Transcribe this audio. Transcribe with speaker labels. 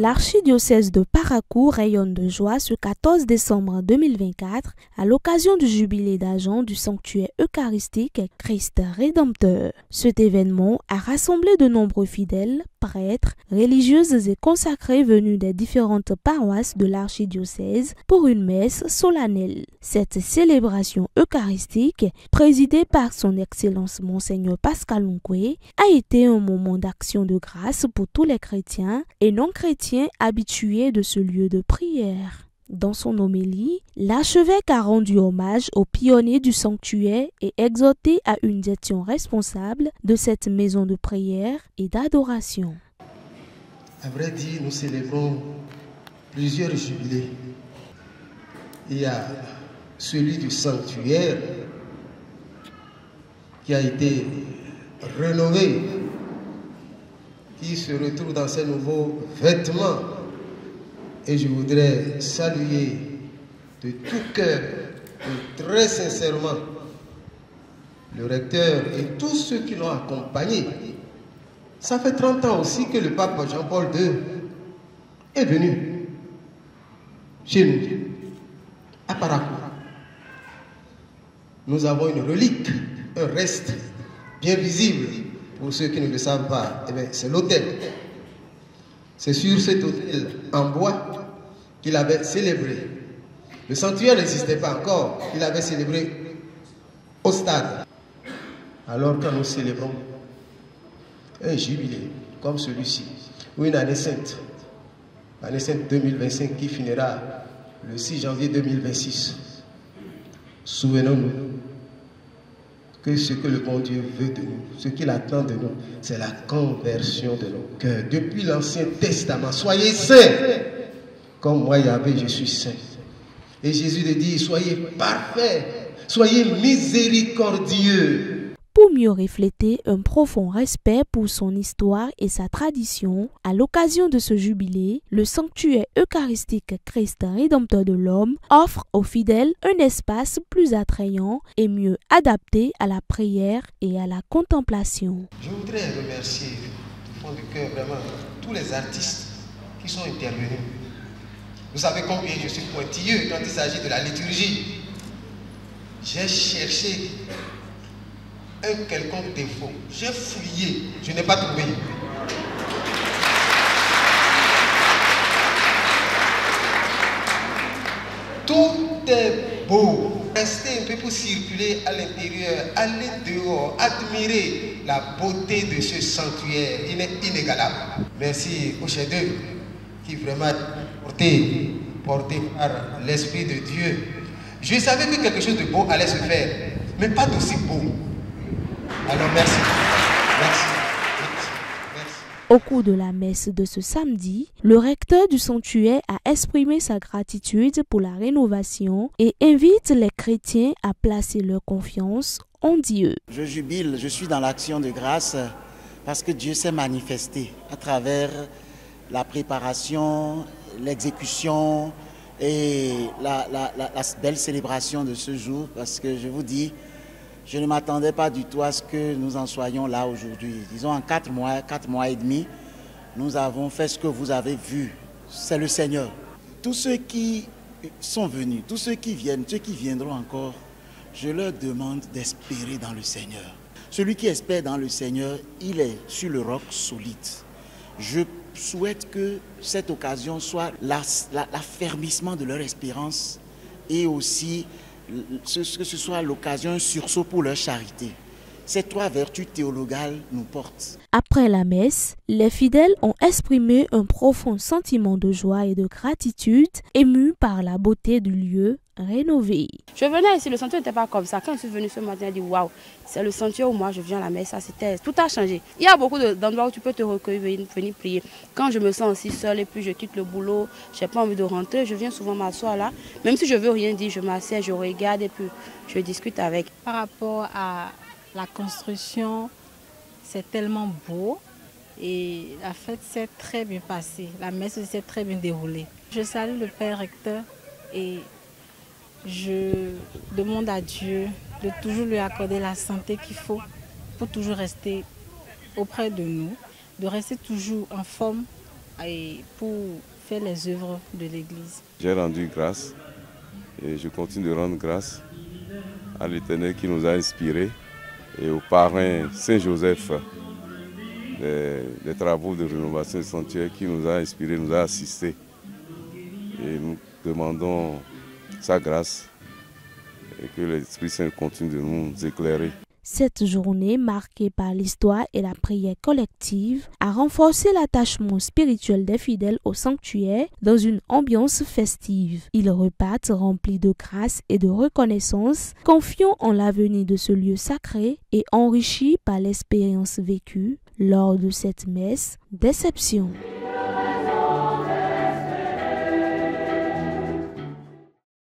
Speaker 1: L'archidiocèse de Parakou rayonne de joie ce 14 décembre 2024 à l'occasion du jubilé d'Agen du sanctuaire eucharistique Christ Rédempteur. Cet événement a rassemblé de nombreux fidèles, prêtres, religieuses et consacrés venus des différentes paroisses de l'archidiocèse pour une messe solennelle. Cette célébration eucharistique, présidée par son Excellence Monseigneur Pascal Nkwe, a été un moment d'action de grâce pour tous les chrétiens et non-chrétiens habitués de ce lieu de prière. Dans son homélie, l'archevêque a rendu hommage aux pionniers du sanctuaire et exhorté à une gestion responsable de cette maison de prière et d'adoration.
Speaker 2: À vrai dire, nous célébrons plusieurs jubilés. Il y a celui du sanctuaire qui a été rénové, qui se retrouve dans ses nouveaux vêtements. Et je voudrais saluer de tout cœur et très sincèrement le recteur et tous ceux qui l'ont accompagné. Ça fait 30 ans aussi que le pape Jean-Paul II est venu chez nous, à Parakou. Nous avons une relique, un reste bien visible. Pour ceux qui ne le savent pas, c'est l'autel. C'est sur cet autel en bois qu'il avait célébré. Le sanctuaire n'existait pas encore. Il avait célébré au stade. Alors quand nous célébrons un jubilé comme celui-ci, ou une année sainte 2025 qui finira le 6 janvier 2026, souvenons-nous que ce que le bon Dieu veut de nous, ce qu'il attend de nous, c'est la conversion de nos cœurs. Depuis l'Ancien Testament, soyez saints, comme moi Yahvé, je suis saint. Et Jésus le dit, soyez parfaits, soyez miséricordieux.
Speaker 1: Pour mieux refléter un profond respect pour son histoire et sa tradition, à l'occasion de ce jubilé, le sanctuaire eucharistique Christ Rédempteur de l'homme offre aux fidèles un espace plus attrayant et mieux adapté à la prière et à la contemplation.
Speaker 2: Je voudrais remercier du fond du cœur vraiment tous les artistes qui sont intervenus. Vous savez combien je suis pointilleux quand il s'agit de la liturgie. J'ai cherché un quelconque défaut. J'ai fouillé, je n'ai pas trouvé. Tout est beau. Restez un peu pour circuler à l'intérieur, aller dehors, admirer la beauté de ce sanctuaire. Il est inégalable. Merci au chef d'œuvre qui vraiment porté par l'Esprit de Dieu. Je savais que quelque chose de beau allait se faire, mais pas d'aussi beau. Alors merci.
Speaker 1: Au cours de la messe de ce samedi, le recteur du sanctuaire a exprimé sa gratitude pour la rénovation et invite les chrétiens à placer leur confiance en Dieu.
Speaker 3: Je jubile, je suis dans l'action de grâce parce que Dieu s'est manifesté à travers la préparation, l'exécution et la belle célébration de ce jour, parce que je vous dis, je ne m'attendais pas du tout à ce que nous en soyons là aujourd'hui. Disons en 4 mois et demi, nous avons fait ce que vous avez vu. C'est le Seigneur. Tous ceux qui sont venus, tous ceux qui viennent, ceux qui viendront encore, je leur demande d'espérer dans le Seigneur. Celui qui espère dans le Seigneur, il est sur le roc solide. Je souhaite que cette occasion soit l'affermissement de leur espérance et aussi que ce soit l'occasion, un sursaut pour leur charité. Ces 3 vertus théologales nous portent.
Speaker 1: Après la messe, les fidèles ont exprimé un profond sentiment de joie et de gratitude, émus par la beauté du lieu rénové.
Speaker 4: Je venais ici, le sanctuaire n'était pas comme ça. Quand je suis venue ce matin, je dit waouh, c'est le sanctuaire où moi je viens à la messe, tout a changé. Il y a beaucoup d'endroits où tu peux te recueillir, venir prier. Quand je me sens aussi seule et puis je quitte le boulot, je n'ai pas envie de rentrer, je viens souvent m'asseoir là. Même si je ne veux rien dire, je m'assieds, je regarde et puis je discute avec.
Speaker 5: Par rapport à la construction, c'est tellement beau et la fête s'est très bien passée. La messe s'est très bien déroulée. Je salue le Père recteur et je demande à Dieu de toujours lui accorder la santé qu'il faut pour toujours rester auprès de nous, de rester toujours en forme pour faire les œuvres de l'Église.
Speaker 6: J'ai rendu grâce et je continue de rendre grâce à l'Éternel qui nous a inspirés et au parrain Saint-Joseph des travaux de rénovation du sanctuaire qui nous a inspirés, nous a assistés. Et nous demandons sa grâce et que l'Esprit Saint continue de nous éclairer.
Speaker 1: Cette journée, marquée par l'histoire et la prière collective, a renforcé l'attachement spirituel des fidèles au sanctuaire dans une ambiance festive. Ils repartent remplis de grâce et de reconnaissance, confiants en l'avenir de ce lieu sacré et enrichis par l'expérience vécue lors de cette messe d'exception.